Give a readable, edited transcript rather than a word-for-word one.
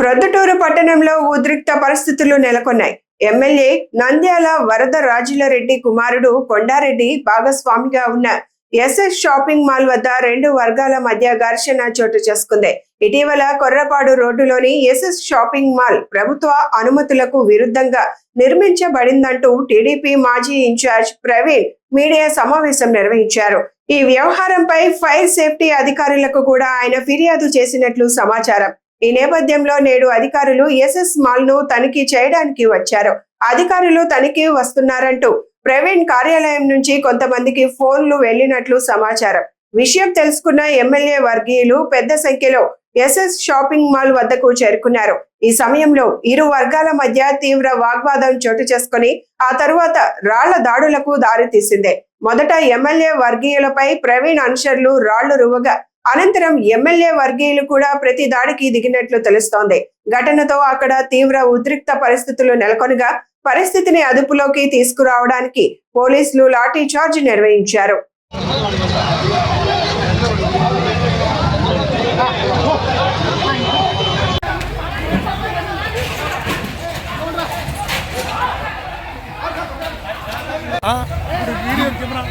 ప్రొద్దుటూరు పట్టణంలో ఉద్రిక్త పరిస్థితులు నెలకొన్నాయి. ఎమ్మెల్యే నంద్యాల వరద రాజులరెడ్డి కుమారుడు కొండారెడ్డి భాగస్వామిగా ఉన్న ఎస్ఎస్ షాపింగ్ మాల్ వద్ద రెండు వర్గాల మధ్య ఘర్షణ చోటు చేసుకుంది. ఇటీవల కొర్రపాడు రోడ్డులోని ఎస్ఎస్ షాపింగ్ మాల్ ప్రభుత్వ అనుమతులకు విరుద్ధంగా నిర్మించబడిందంటూ టీడీపీ మాజీ ఇన్ఛార్జ్ ప్రవీణ్ మీడియా సమావేశం నిర్వహించారు. ఈ వ్యవహారంపై ఫైర్ సేఫ్టీ అధికారులకు కూడా ఆయన ఫిర్యాదు చేసినట్లు సమాచారం. ఈ నేపథ్యంలో నేడు అధికారులు ఎస్ఎస్ మాల్ ను తనిఖీ చేయడానికి వచ్చారు. అధికారులు తనిఖీ వస్తున్నారంటూ ప్రవీణ్ కార్యాలయం నుంచి కొంతమందికి ఫోన్లు వెళ్లినట్లు సమాచారం. విషయం తెలుసుకున్న ఎమ్మెల్యే వర్గీయులు పెద్ద సంఖ్యలో ఎస్ఎస్ షాపింగ్ మాల్ వద్దకు చేరుకున్నారు. ఈ సమయంలో ఇరు వర్గాల మధ్య తీవ్ర వాగ్వాదం చోటు చేసుకుని ఆ తరువాత రాళ్ల దాడులకు దారితీసింది. మొదట ఎమ్మెల్యే వర్గీయులపై ప్రవీణ్ అనుచరులు రాళ్లు రువ్వగా అనంతరం ఎమ్మెల్యే వర్గీయులు కూడా ప్రతి దాడికి దిగినట్లు తెలుస్తోంది. ఘటనతో అక్కడ తీవ్ర ఉద్రిక్త పరిస్థితులు నెలకొనగా పరిస్థితిని అదుపులోకి తీసుకురావడానికి పోలీసులు లాఠీ చార్జ్ నిర్వహించారు. Video camera